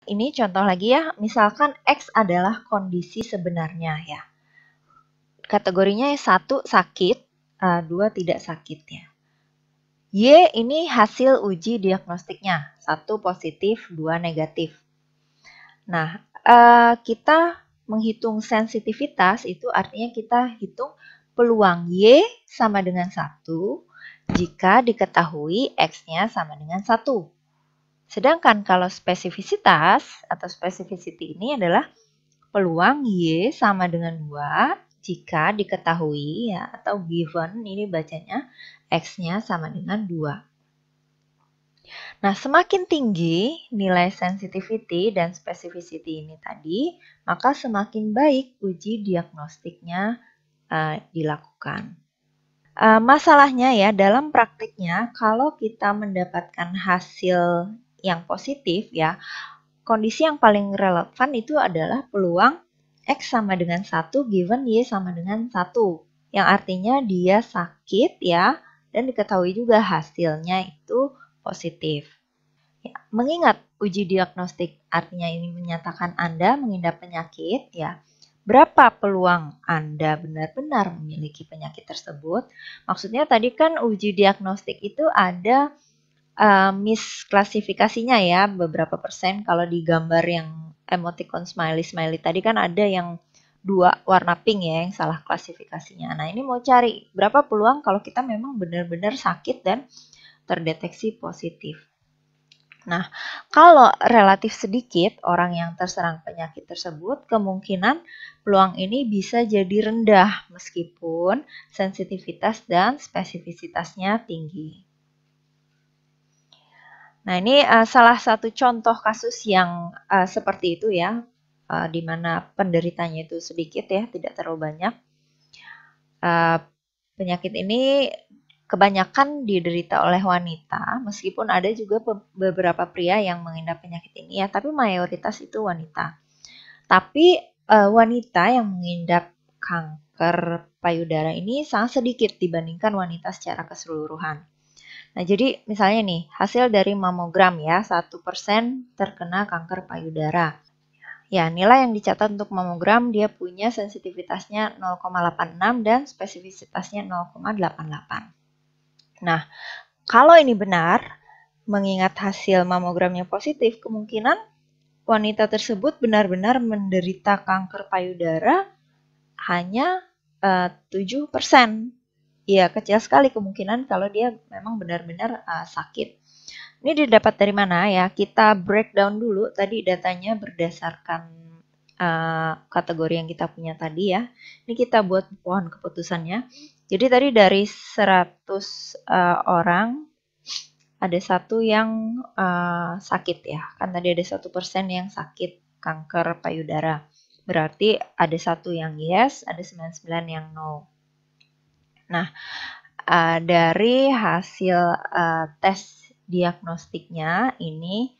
Ini contoh lagi ya, misalkan X adalah kondisi sebenarnya ya. Kategorinya 1 sakit, 2 tidak sakit ya. Y ini hasil uji diagnostiknya, 1 positif, 2 negatif. Nah, kita menghitung sensitivitas itu artinya kita hitung peluang Y sama dengan 1 jika diketahui X-nya sama dengan 1. Sedangkan kalau spesifisitas atau specificity ini adalah peluang Y sama dengan 2 jika diketahui ya atau given ini bacanya X-nya sama dengan 2. Nah, semakin tinggi nilai sensitivity dan specificity ini tadi, maka semakin baik uji diagnostiknya dilakukan. Masalahnya ya, dalam praktiknya kalau kita mendapatkan hasil yang positif ya, kondisi yang paling relevan itu adalah peluang X sama dengan 1 given Y sama dengan 1. Yang artinya dia sakit ya, dan diketahui juga hasilnya itu positif. Ya, mengingat uji diagnostik artinya ini menyatakan Anda mengidap penyakit ya, berapa peluang Anda benar-benar memiliki penyakit tersebut? Maksudnya tadi kan uji diagnostik itu ada misklasifikasinya ya, beberapa persen. Kalau di gambar yang emoticon smiley tadi kan ada yang 2 warna pink ya yang salah klasifikasinya. Nah, ini mau cari berapa peluang kalau kita memang benar-benar sakit dan terdeteksi positif. Nah, kalau relatif sedikit orang yang terserang penyakit tersebut, kemungkinan peluang ini bisa jadi rendah meskipun sensitivitas dan spesifisitasnya tinggi. Nah, ini salah satu contoh kasus yang seperti itu ya, di mana penderitanya itu sedikit ya, tidak terlalu banyak. Penyakit ini kebanyakan diderita oleh wanita, meskipun ada juga beberapa pria yang mengidap penyakit ini ya, tapi mayoritas itu wanita. Tapi wanita yang mengidap kanker payudara ini sangat sedikit dibandingkan wanita secara keseluruhan. Nah, jadi misalnya nih, hasil dari mamogram ya, 1% terkena kanker payudara. Ya, nilai yang dicatat untuk mamogram dia punya sensitivitasnya 0,86 dan spesifisitasnya 0,88. Nah, kalau ini benar, mengingat hasil mamogramnya positif, kemungkinan wanita tersebut benar-benar menderita kanker payudara hanya 7%. Ya, kecil sekali kemungkinan kalau dia memang benar-benar sakit. Ini didapat dari mana ya? Kita breakdown dulu tadi datanya berdasarkan kategori yang kita punya tadi ya. Ini kita buat pohon keputusannya. Jadi tadi dari 100 orang ada 1 yang sakit ya. Kan tadi ada 1% yang sakit kanker payudara. Berarti ada 1 yang yes, ada 99 yang no. Nah, dari hasil tes diagnostiknya ini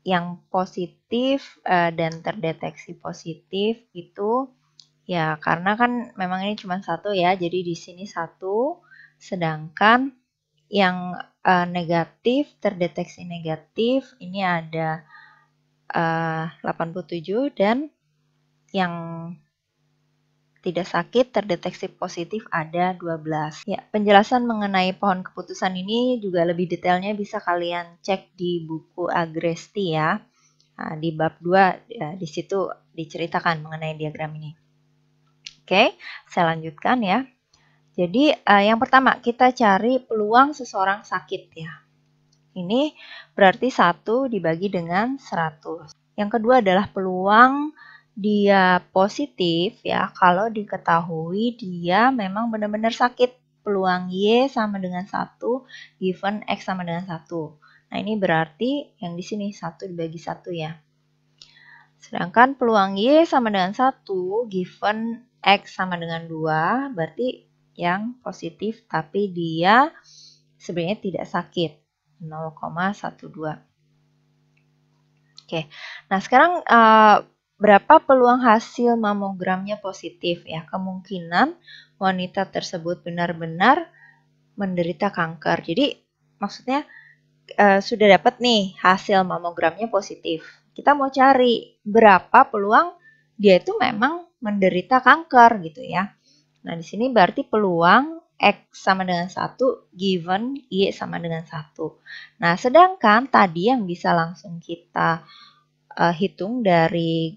yang positif dan terdeteksi positif itu ya karena kan memang ini cuma 1 ya, jadi di sini 1, sedangkan yang negatif terdeteksi negatif ini ada 87 dan yang tidak sakit terdeteksi positif ada 12. Ya, penjelasan mengenai pohon keputusan ini juga lebih detailnya bisa kalian cek di buku Agresti ya. Nah, di bab 2 ya, di situ diceritakan mengenai diagram ini. Oke, saya lanjutkan ya. Jadi yang pertama kita cari peluang seseorang sakit ya. Ini berarti 1 dibagi dengan 100. Yang kedua adalah peluang dia positif ya kalau diketahui dia memang benar-benar sakit. Peluang Y sama dengan 1 given X sama dengan 1. Nah, ini berarti yang di sini 1 dibagi 1 ya. Sedangkan peluang Y sama dengan 1 given X sama dengan 2 berarti yang positif tapi dia sebenarnya tidak sakit. 0,12. Oke, nah sekarang berapa peluang hasil mamogramnya positif ya? Kemungkinan wanita tersebut benar-benar menderita kanker. Jadi maksudnya sudah dapat nih hasil mamogramnya positif. kita mau cari berapa peluang dia itu memang menderita kanker gitu ya. Nah, di sini berarti peluang X sama dengan 1 given Y sama dengan 1. Nah, sedangkan tadi yang bisa langsung kita hitung dari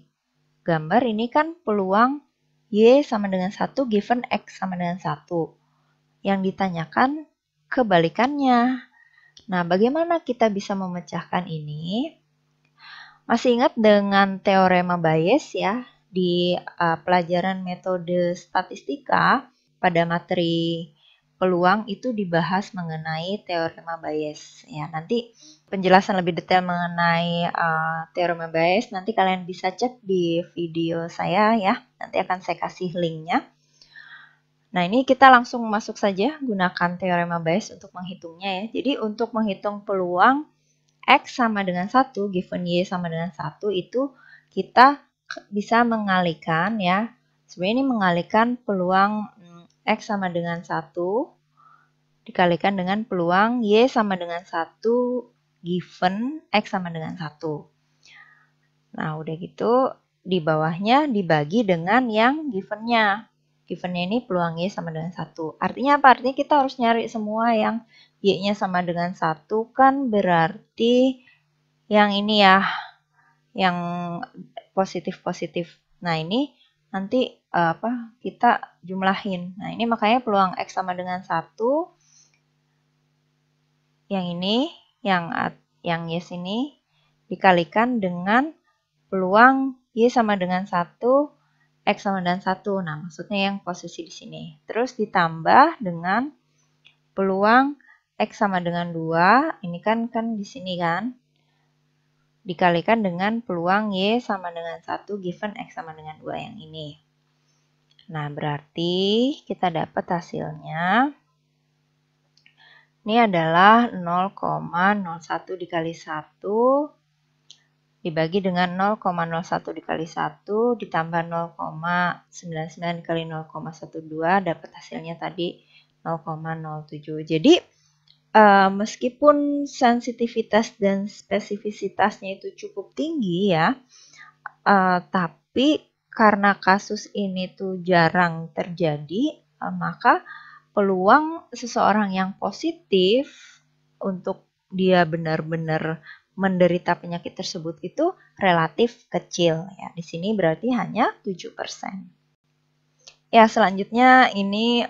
gambar ini kan peluang Y sama dengan 1 given X sama dengan 1. Yang ditanyakan kebalikannya. Nah, bagaimana kita bisa memecahkan ini? Masih ingat dengan teorema Bayes ya? Di pelajaran metode statistika pada materi peluang itu dibahas mengenai teorema Bayes. Ya, nanti penjelasan lebih detail mengenai teorema Bayes nanti kalian bisa cek di video saya ya. Nanti akan saya kasih linknya. Nah, ini kita langsung masuk saja gunakan teorema Bayes untuk menghitungnya ya. Jadi untuk menghitung peluang X sama dengan 1, given Y sama dengan 1 itu kita bisa mengalihkan ya. Sebenarnya ini mengalihkan peluang X sama dengan 1 dikalikan dengan peluang Y sama dengan 1 given X sama dengan 1. Nah, udah gitu di bawahnya dibagi dengan yang given-nya. Given-nya ini peluang Y sama dengan 1. Artinya apa? Artinya kita harus nyari semua yang Y-nya sama dengan 1 kan berarti yang ini ya, yang positif-positif. Nah, ini nanti kita jumlahin. Nah, ini makanya peluang X sama dengan 1. Yang ini, yang Y sini dikalikan dengan peluang Y sama dengan 1, X sama dengan 1. Nah, maksudnya yang posisi di sini. Terus ditambah dengan peluang X sama dengan 2. Ini kan di sini kan. Dikalikan dengan peluang Y sama dengan 1 given X sama dengan 2 yang ini. Nah, berarti kita dapat hasilnya. Ini adalah 0,01 dikali 1 dibagi dengan 0,01 dikali 1 ditambah 0,99 dikali 0,12 dapat hasilnya tadi 0,07. Jadi meskipun sensitivitas dan spesifisitasnya itu cukup tinggi ya, tapi karena kasus ini tuh jarang terjadi, maka peluang seseorang yang positif untuk dia benar-benar menderita penyakit tersebut itu relatif kecil ya. Di sini berarti hanya 7%. Ya, selanjutnya ini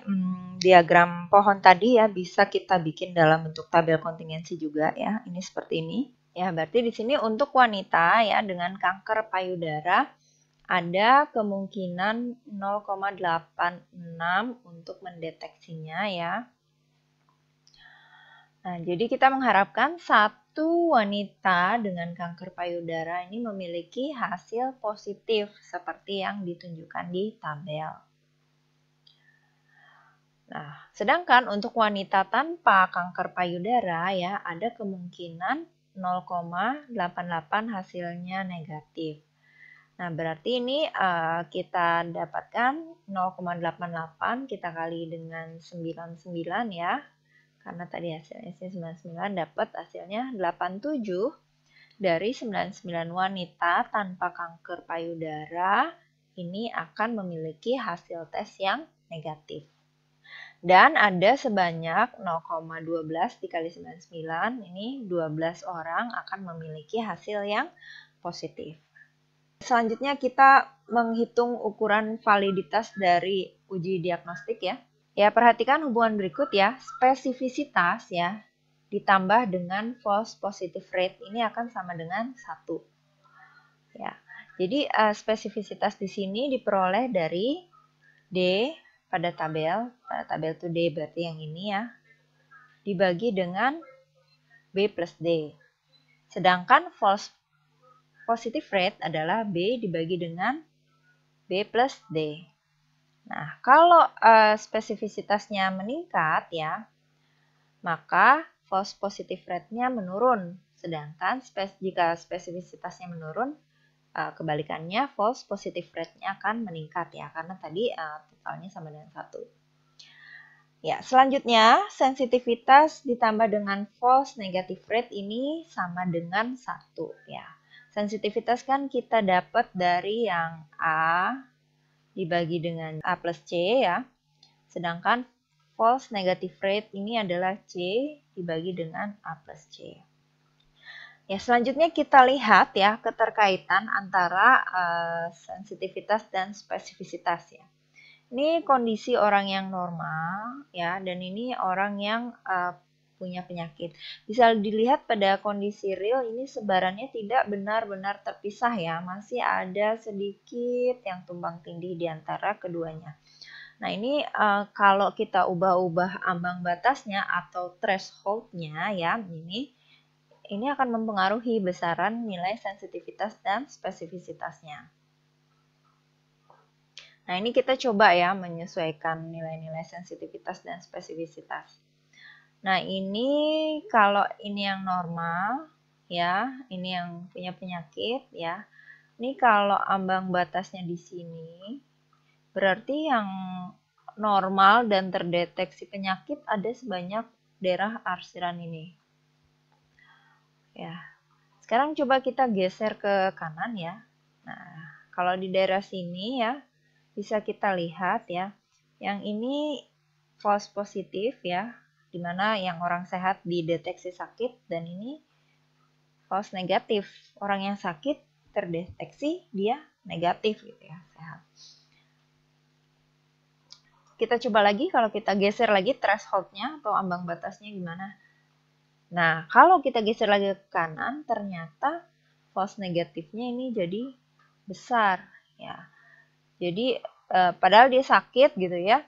diagram pohon tadi ya bisa kita bikin dalam bentuk tabel kontingensi juga ya. Ini seperti ini. Ya, berarti di sini untuk wanita ya dengan kanker payudara ada kemungkinan 0,86 untuk mendeteksinya ya. Nah, jadi kita mengharapkan satu wanita dengan kanker payudara ini memiliki hasil positif seperti yang ditunjukkan di tabel. Nah, sedangkan untuk wanita tanpa kanker payudara ya ada kemungkinan 0,88 hasilnya negatif. Nah, berarti ini kita dapatkan 0,88 kita kali dengan 99 ya. Karena tadi hasilnya 99 dapat hasilnya 87 dari 99 wanita tanpa kanker payudara ini akan memiliki hasil tes yang negatif. Dan ada sebanyak 0,12 dikali 99, ini 12 orang akan memiliki hasil yang positif. Selanjutnya kita menghitung ukuran validitas dari uji diagnostik ya. Ya, perhatikan hubungan berikut ya. Spesifisitas ya ditambah dengan false positive rate ini akan sama dengan 1. Ya. Jadi spesifisitas di sini diperoleh dari D pada tabel itu D berarti yang ini ya. Dibagi dengan B plus D. Sedangkan false positive rate adalah B dibagi dengan B plus D. Nah, kalau spesifisitasnya meningkat ya, maka false positive rate-nya menurun. Sedangkan jika spesifisitasnya menurun, kebalikannya false positive rate-nya akan meningkat ya, karena tadi totalnya sama dengan 1. Ya, selanjutnya sensitivitas ditambah dengan false negative rate ini sama dengan 1 ya. Sensitivitas kan kita dapat dari yang A dibagi dengan A plus C ya. Sedangkan false negative rate ini adalah C dibagi dengan A plus C. Ya, selanjutnya kita lihat ya keterkaitan antara sensitivitas dan spesifisitas ya. Ini kondisi orang yang normal ya, dan ini orang yang punya penyakit. Bisa dilihat pada kondisi real ini sebarannya tidak benar-benar terpisah ya, masih ada sedikit yang tumpang tindih di antara keduanya. Nah, ini kalau kita ubah-ubah ambang batasnya atau threshold-nya ya, ini akan mempengaruhi besaran nilai sensitivitas dan spesifisitasnya. Nah, ini kita coba ya menyesuaikan nilai-nilai sensitivitas dan spesifisitas. Nah, ini kalau ini yang normal ya, ini yang punya penyakit ya. Ini kalau ambang batasnya di sini, berarti yang normal dan terdeteksi penyakit ada sebanyak daerah arsiran ini. Ya. Sekarang coba kita geser ke kanan ya. Nah, kalau di daerah sini ya, bisa kita lihat ya, yang ini false positif ya, dimana yang orang sehat dideteksi sakit, dan ini false negatif, orang yang sakit terdeteksi dia negatif gitu ya, sehat. Kita coba lagi, kalau kita geser lagi threshold-nya atau ambang batasnya gimana. Nah, kalau kita geser lagi ke kanan, ternyata false negatifnya ini jadi besar ya. Jadi padahal dia sakit gitu ya,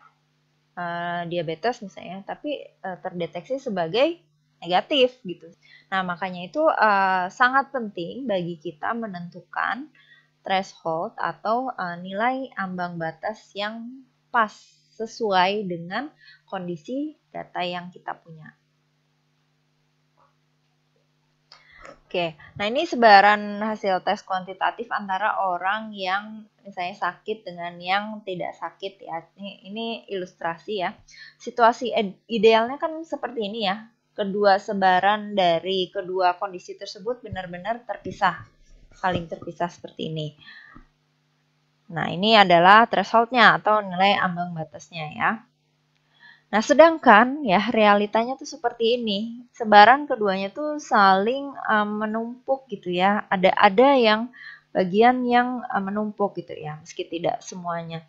diabetes misalnya, tapi terdeteksi sebagai negatif gitu. Nah, makanya itu sangat penting bagi kita menentukan threshold atau nilai ambang batas yang pas sesuai dengan kondisi data yang kita punya. Oke, nah ini sebaran hasil tes kuantitatif antara orang yang misalnya sakit dengan yang tidak sakit ya. Ini ilustrasi ya. Situasi idealnya kan seperti ini ya. Kedua sebaran dari kedua kondisi tersebut benar-benar terpisah, saling terpisah seperti ini. Nah, ini adalah threshold-nya atau nilai ambang batasnya ya. Nah, sedangkan ya realitanya tuh seperti ini. Sebaran keduanya tuh saling menumpuk gitu ya. Ada yang bagian yang menumpuk gitu ya, meski tidak semuanya.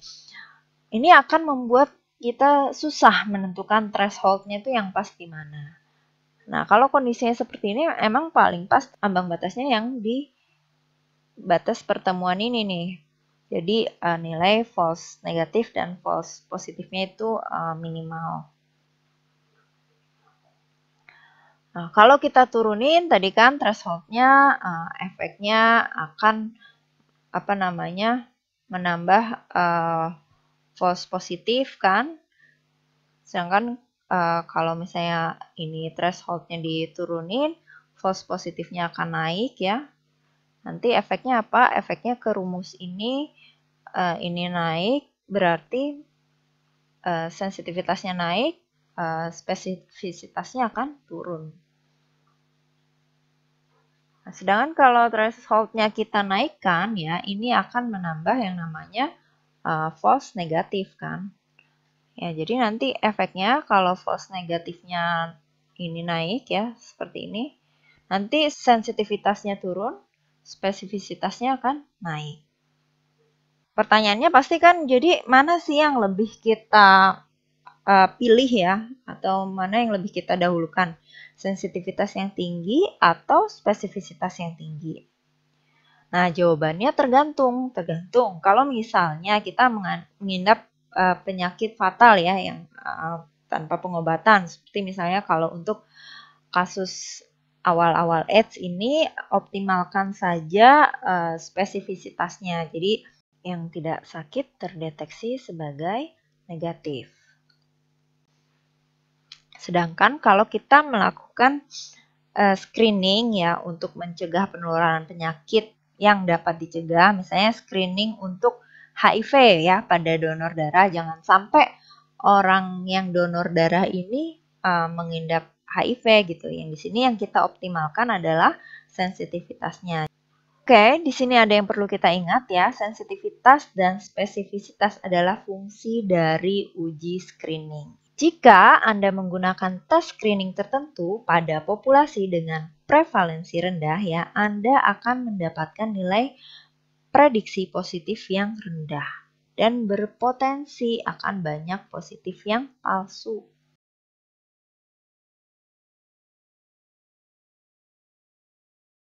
Ini akan membuat kita susah menentukan threshold-nya itu yang pas di mana. Nah, kalau kondisinya seperti ini emang paling pas ambang batasnya yang di batas pertemuan ini nih. Jadi nilai false negatif dan false positifnya itu minimal. Nah, kalau kita turunin tadi kan threshold-nya, efeknya akan menambah false positif kan. Sedangkan kalau misalnya ini threshold-nya diturunin, false positifnya akan naik ya. Nanti efeknya apa? Efeknya ke rumus ini naik, berarti sensitivitasnya naik, spesifisitasnya akan turun. Nah, sedangkan kalau threshold-nya kita naikkan ya, ini akan menambah yang namanya false negatif kan. Ya, jadi nanti efeknya kalau false negatifnya ini naik ya, seperti ini. Nanti sensitivitasnya turun, spesifisitasnya akan naik. Pertanyaannya pasti kan, jadi mana sih yang lebih kita pilih ya, atau mana yang lebih kita dahulukan, sensitivitas yang tinggi atau spesifisitas yang tinggi? Nah, jawabannya tergantung. Kalau misalnya kita mengidap penyakit fatal ya, yang tanpa pengobatan, seperti misalnya kalau untuk kasus awal-awal AIDS ini, optimalkan saja spesifisitasnya. Jadi yang tidak sakit terdeteksi sebagai negatif. Sedangkan kalau kita melakukan screening ya untuk mencegah penularan penyakit yang dapat dicegah, misalnya screening untuk HIV ya pada donor darah, jangan sampai orang yang donor darah ini mengidap HIV gitu. Yang di sini yang kita optimalkan adalah sensitivitasnya. Oke, di sini ada yang perlu kita ingat ya, sensitivitas dan spesifisitas adalah fungsi dari uji screening. Jika Anda menggunakan tes screening tertentu pada populasi dengan prevalensi rendah ya, Anda akan mendapatkan nilai prediksi positif yang rendah dan berpotensi akan banyak positif yang palsu.